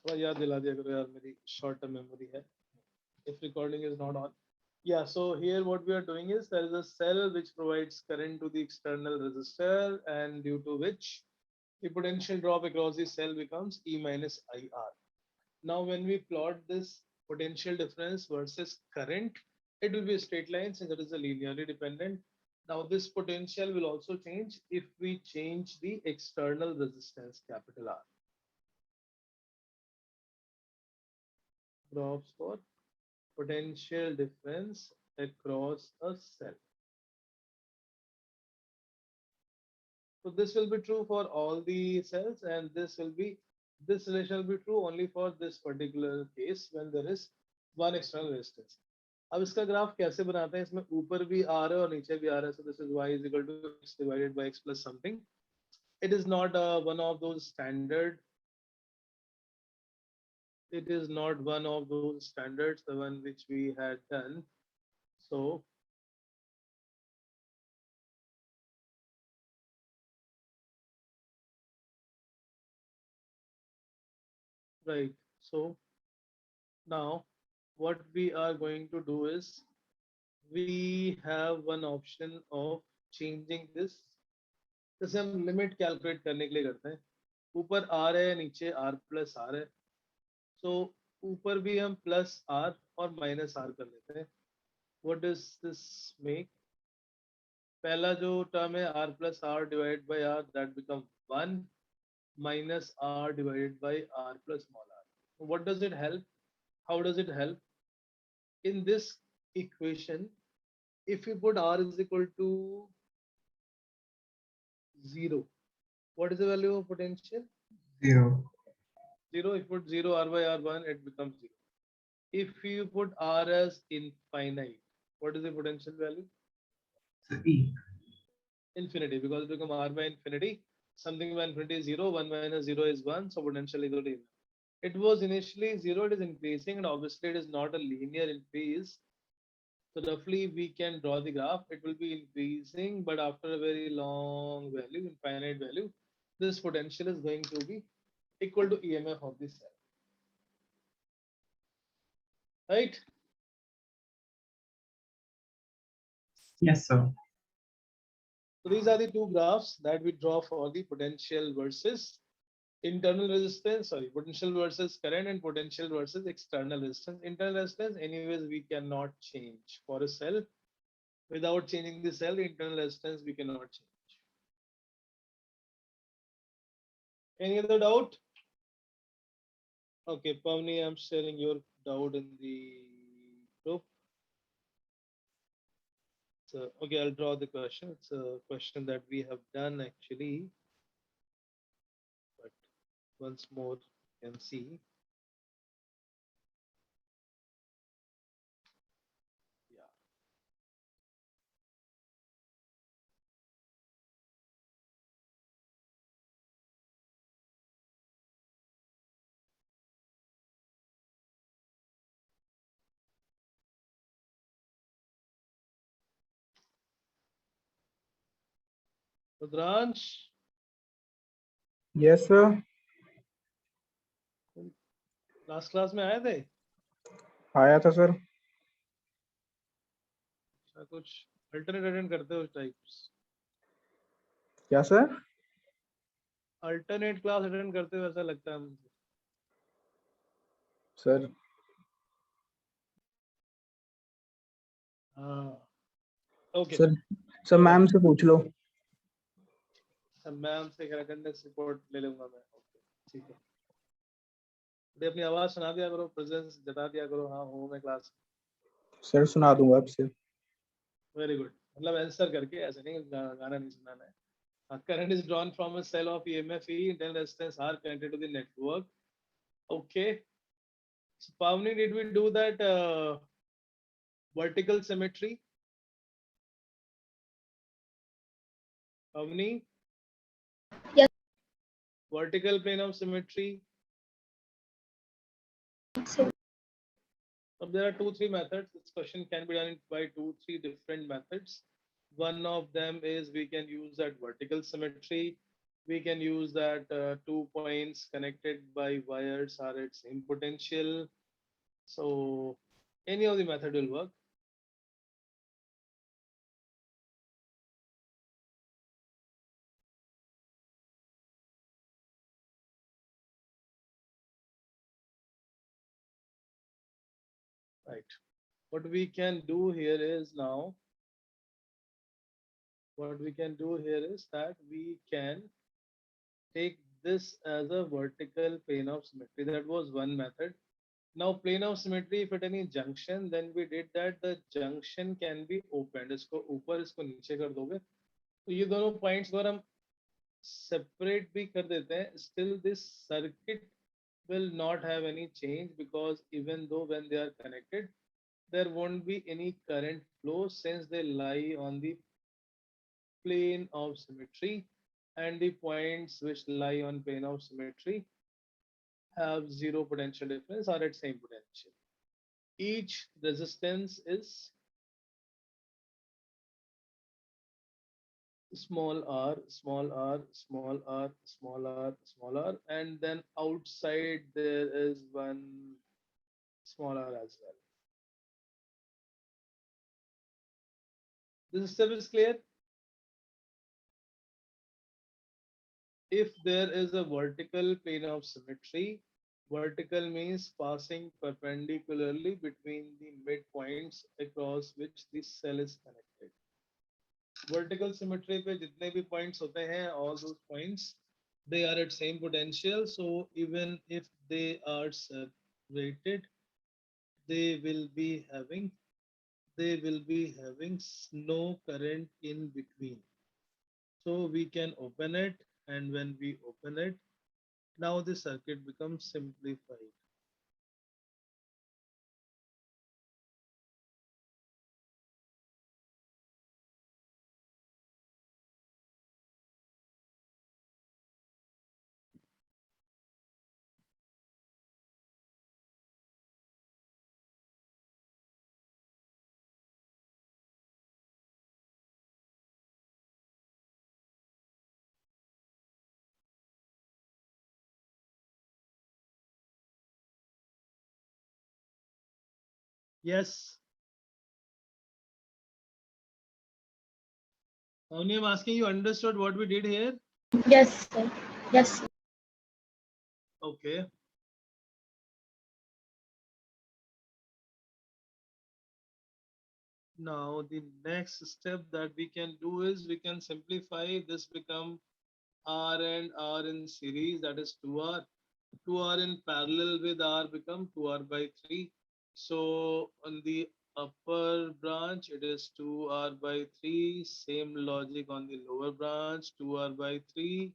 थोड़ा याद दिला दिया करो यार, मेरी शॉर्ट टर्म मेमोरी है. If recording is not on. Yeah, so here what we are doing is there is a cell which provides current to the external resistor, and due to which the potential drop across the cell becomes E minus IR. Now, when we plot this potential difference versus current, it will be a straight line since it is a linearly dependent. Now, this potential will also change if we change the external resistance, capital R. Drops for potential difference across a cell. So this will be true for all the cells, and this relation will be true only for this particular case when there is one external resistance. अब इसका graph कैसे बनाते हैं? इसमें ऊपर भी आ रहा है और नीचे भी आ रहा है. So this is y is equal to x divided by x plus something. It is not one of those standard. It is not one of those standards, the one which we had done. So right. So now what we are going to do is we have one option of changing this. जैसे हम limit calculate करने के लिए करते हैं, ऊपर are है नीचे आर प्लस आर है. सो ऊपर भी हम प्लस आर और माइनस आर कर लेते हैं. What does this make? पहला जो टर्म है r plus r divided by r, that become 1 minus r divided by r plus small r. What does it help? How does it help? In this equation, if you put r is equal to 0, what is the value of potential? 0. 0. If you put 0 r by r1, it becomes 0. If you put r as infinite, what is the potential value? So E. Infinity, because it becomes r by infinity. Something by infinity is 0, 1 minus 0 is 1, so potential is equal to infinity. It was initially 0, it is increasing, and obviously it is not a linear increase. So roughly we can draw the graph. It will be increasing, but after a very long value, infinite value, this potential is going to be equal to EMF of the cell. Right? Yes, sir. So these are the two graphs that we draw for the potential versus internal resistance, sorry, potential versus current, and potential versus external resistance. Internal resistance, anyways, we cannot change for a cell. Without changing the cell, the internal resistance we cannot change. Any other doubt? Okay, Pavni, I'm sharing your doubt in the group. So, okay, I'll draw the question. It's a question that we have done actually, but once more you can see. Yeah. Rudransh, Yes, sir. last class में आए थे? आया था sir. अच्छा, कुछ alternate attend करते हो types? क्या सर? Alternate class attend करते हो ऐसा लगता है मुझे. सर हाँ. Okay. सर मैम से पूछ लो. मैम से अटेंडेंस रिपोर्ट ले लूंगा मैं. ओके, ठीक है. तो अपनी आवाज सुना दिया करो, प्रेजेंस जता दिया करो. हाँ हूँ मैं क्लास. सर सुना दूंगा आपसे. Very good. मतलब आंसर करके, ऐसे नहीं गाना नहीं सुनाना है. Current is drawn from a cell of EMF E, internal resistance R connected to the network. Okay. So Pavni, did we do that vertical symmetry? Pavni? Yes. Vertical plane of symmetry. So, There are 2-3 methods. This question can be done by 2-3 different methods. One of them is we can use that vertical symmetry. we can use that 2 points connected by wires are at same potential. So any of the method will work. Right. What we can do here is now, what we can do here is that we can take this as a vertical plane of symmetry. That was one method. Now plane of symmetry, if at any junction, then we did that the junction can be opened. इसको ऊपर इसको नीचे कर दोगे तो ये दोनों points अगर हम separate भी कर देते हैं, still this circuit will not have any change, because even though when they are connected, there won't be any current flow since they lie on the plane of symmetry, and the points which lie on plane of symmetry have zero potential difference or at same potential. Each resistance is small r, small r, small r, small r, small r, and then outside there is one small r as well. This step is clear. If there is a vertical plane of symmetry, vertical means passing perpendicularly between the midpoints across which the cell is connected. Vertical symmetry पे जितने भी points होते हैं, all those points, they are at same potential. So even if they are separated, they will be having no current in between. So we can open it, and when we open it, now the circuit becomes simplified. Yes. Only I'm asking, you understood what we did here? Yes, sir. Yes. Okay. Now the next step that we can do is we can simplify this, become R and R in series, that is 2R. 2R in parallel with R become 2R by 3. So on the upper branch it is 2R by 3. Same logic on the lower branch, 2R by 3.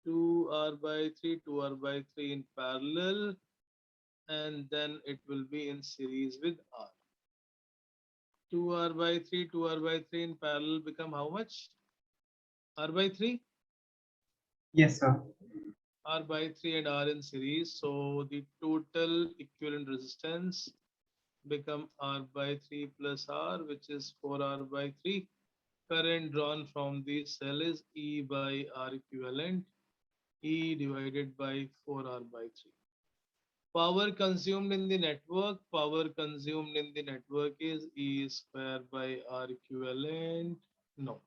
2R by 3, 2R by 3 in parallel, and then it will be in series with R. 2R by 3, 2R by 3 in parallel become how much? R by 3? Yes, sir. R by 3 and R in series. So the total equivalent resistance become R by 3 plus R, which is 4R by 3. Current drawn from the cell is E by R equivalent, E divided by 4R by 3. Power consumed in the network, is E square by R equivalent. No,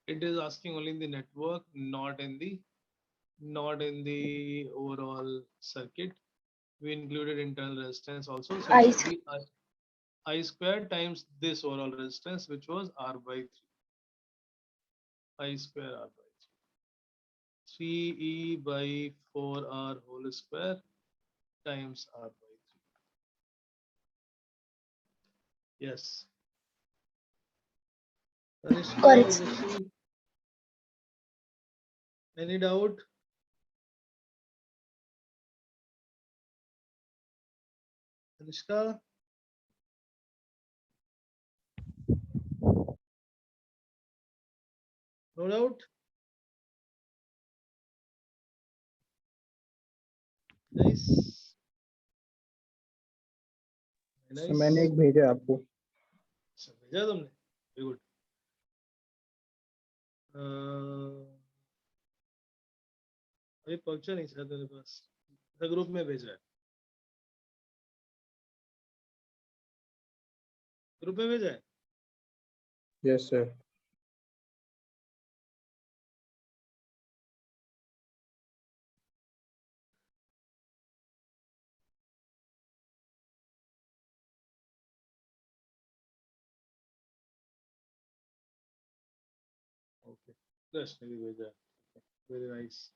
it is asking only in the network, not in the overall circuit. We included internal resistance also, so it should be I square times this overall resistance, which was R by 3. I square R by 3. 3E by 4R whole square times R by 3. Yes. Tanishka, Correct. Rishi, any doubt? Tanishka? No doubt? Nice. So मैंने एक भेजा है आपको. भेजा तुमने? Very good. अभी पहुंचा नहीं शायद मेरे पास, ग्रुप में भेजा है, ग्रुप में भेजा है। Yes sir. ओके, कृष्ण ने भी भेजा है, very nice.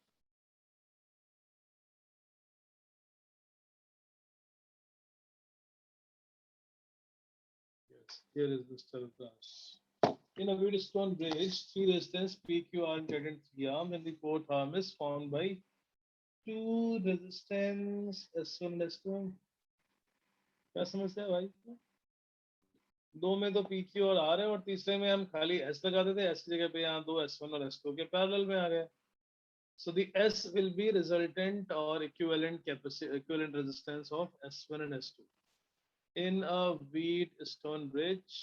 Yes, here is the cell class. In a Wheatstone bridge, three resistance PQ are carried in three arm, and the fourth arm is formed by two resistance S1 and S2। क्या समस्या है भाई? दो में तो PQ और R है, और तीसरे में हम खाली S लगा देते, S की जगह पे यहाँ दो S1 और S2 के पैरेलल में आ गए। So the S will be resultant or equivalent capacity, equivalent resistance of S1 and S2. In a Wheatstone bridge,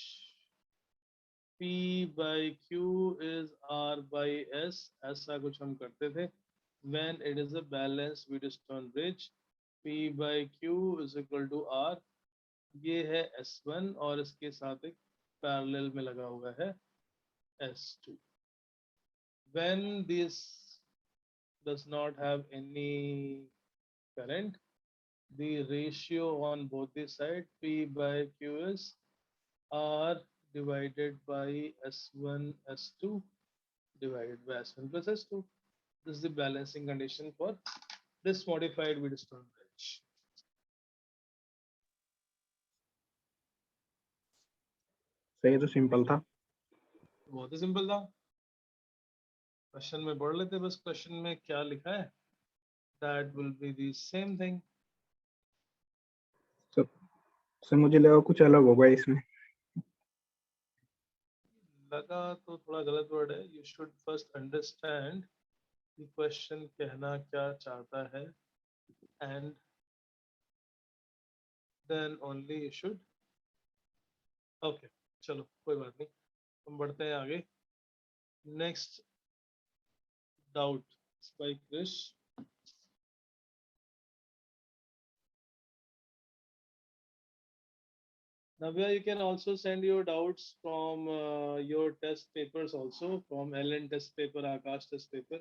P by Q is R by S, ऐसा कुछ हम करते थे। When it is a balanced Wheatstone bridge, P by Q is equal to R, ये है S1 और इसके साथ एक पैरेलल में लगा हुआ है S2। When this does not have any current, the ratio on both the side P by Q is R divided by S1 S2 divided by S1 plus S2. This is the balancing condition for this modified Wheatstone bridge. सही, तो simple था। बहुत ही simple था। Question में पढ़ लेते, बस question में क्या लिखा है, that will be the same thing. Sir मुझे लगा कुछ अलग होगा इसमें। लगा तो थोड़ा गलत वर्ड है। You should first understand the question कहना क्या चाहता है, and then only you should. Okay, चलो कोई बात नहीं, हम बढ़ते हैं आगे। Next doubt by Krish. Navya, you can also send your doubts from your test papers also, from LN test paper, Akash test paper,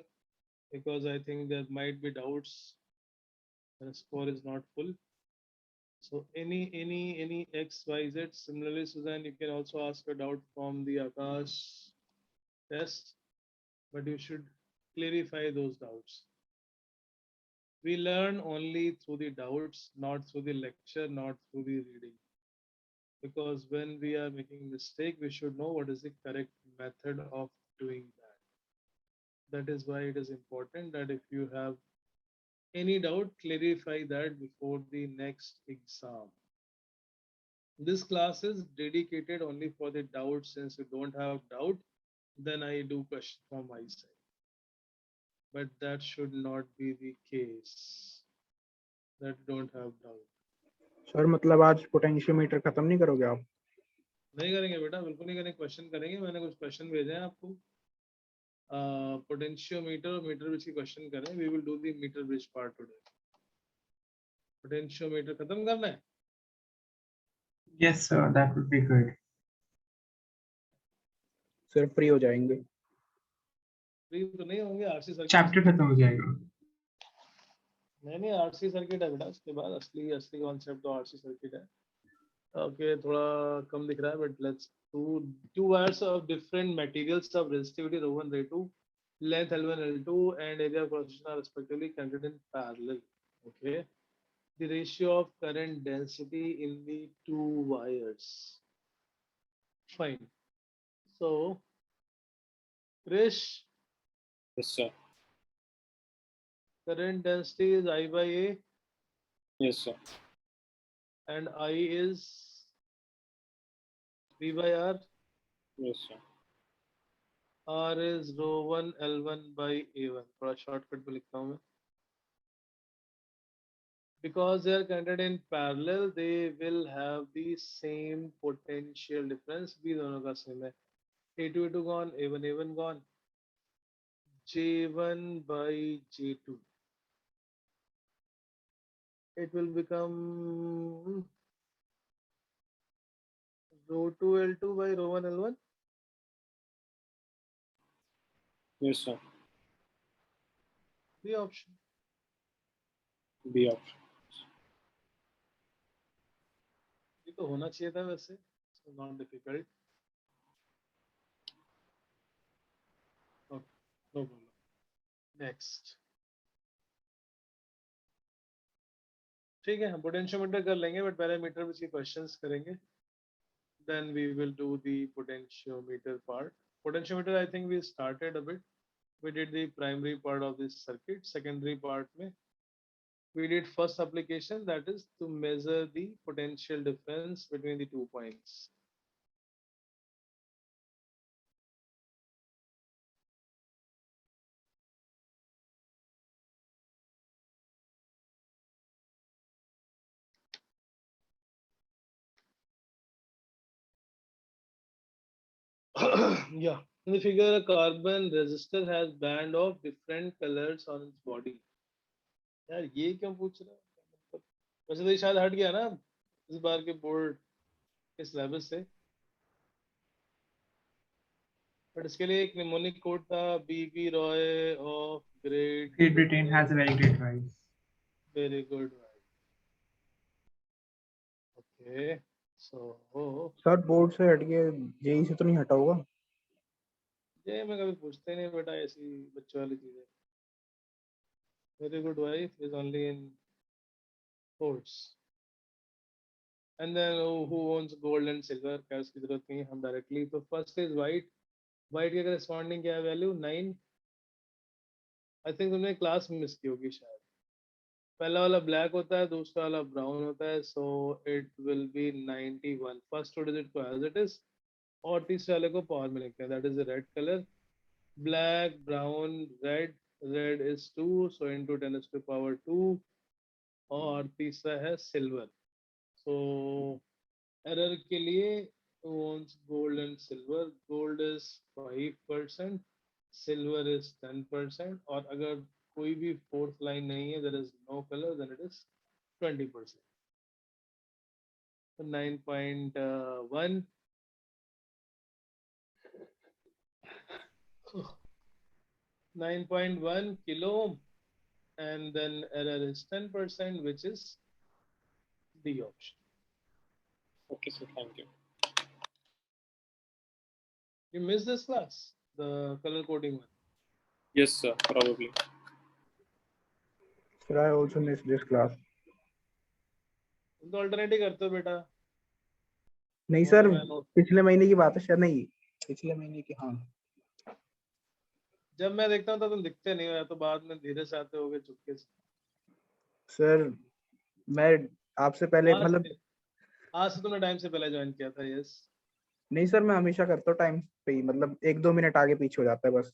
because I think there might be doubts. The score is not full. So any X, Y, Z. Similarly, Suzanne, you can also ask a doubt from the Akash test, but you should clarify those doubts. We learn only through the doubts, not through the lecture, not through the reading. Because when we are making mistake, we should know what is the correct method of doing that. That is why it is important that if you have any doubt, clarify that before the next exam. This class is dedicated only for the doubt. Since you don't have doubt, then I do question from my side. But that should not be the case, that you don't have doubt. Sir मतलब आज potentiometer खत्म नहीं करोगे आप? नहीं करेंगे बेटा, बिल्कुल नहीं करेंगे, क्वेश्चन करेंगे। मैंने कुछ क्वेश्चन भेजे हैं आपको, पोटेंशियोमीटर और मीटर ब्रिज की क्वेश्चन करें। We will do the metre bridge part today. Potentiometer खत्म करना है? Yes, sir, that would be good. Sir free हो जाएंगे। फ्री तो नहीं होंगे, आरसी सर्किट। Chapter खत्म हो जाएगा। नहीं आरसी सर्किट है बेटा, उसके बाद असली असली कॉन्सेप्ट तो आरसी सर्किट है। ओके, थोड़ा कम दिख रहा है, but let's do two wires of different materials of resistivity ρ1 ρ2, length L1 L2 and area of cross section are respectively connected in parallel. Okay, the ratio of current density in the two wires. Fine. So Krish, Yes, sir. current density is I by A Yes, sir. and I is V by R. Yes, sir. R is ρ1 L1 by A1. थोड़ा shortcut में लिखता हूँ मैं। Because they are connected in parallel, they will have the same potential difference. B दोनों का same है। A2 A2 gone, A1 A1 gone, J1 by J2 it will become rho 2 L2 by rho 1 L1. Yes, sir. The option. B option. ये तो होना चाहिए था वैसे. So not difficult. Okay, no problem. Next. ठीक है, हम पोटेंशियोमीटर कर लेंगे, बट पहले मीटर में क्वेश्चंस करेंगे. Then we will do the potentiometer part. Potentiometer, I think we started a bit. We did the primary part of this circuit. Secondary part में we did first application, that is to measure the potential difference between the 2 points. Yeah, in the figure, a carbon resistor has band of different colors on its body. यार ये क्यों पूछ रहा है? वैसे तो ये शायद हट गया ना इस बार के बोर्ड के सिलेबस से, बट इसके लिए एक निमोनिक कोड था, BB Roy of Great Great Britain has a very great rise. Very good. Okay, so sir board से हट के जेई से तो नहीं हटा होगा? ये मैं कभी पूछते नहीं बेटा ऐसी बच्चों वाली चीजें. Very good wife is only in sports. And then who owns gold and silver, क्या उसकी जरूरत नहीं है, हम डायरेक्टली. तो फर्स्ट इज वाइट. वाइट के करस्पॉन्डिंग क्या है वैल्यू? 9. आई थिंक तुमने क्लास मिस की होगी शायद. पहला वाला ब्लैक होता है, दूसरा वाला ब्राउन होता है, so it will be 91. First two digit को एज इट इज, और तीसरे वाले को पावर में लिखते हैं, that is the red colour. Black, brown, red. Red is 2, so into 10⁻², और तीसरा है सिल्वर. सो एरर के लिए owns gold and silver. Gold is 5%, silver is 10%, और अगर कोई भी फोर्थ लाइन नहीं है, there is no colour, then it is 20%. 9.1 9.1 kilo ohm, and then error is 10%, which is the option. Okay, sir. Thank you. You missed this class, the color coding one. Yes, sir. Probably. Sir, I also missed this class. तुम तो alternate ही करते हो बेटा. नहीं sir, मैं note- पिछले महीने की बात है शायद. नहीं, पिछले महीने की. हाँ जब मैं देखता हूँ तो तुम दिखते नहीं हो, या तो बाद में धीरे से आते होगे चुपके से. सर, मैं आपसे पहले मतलब आज से तुमने टाइम से पहले ज्वाइन किया था. यस. नहीं सर, मैं हमेशा करता हूँ टाइम पे ही, मतलब 1-2 मिनट आगे पीछे हो जाता है बस.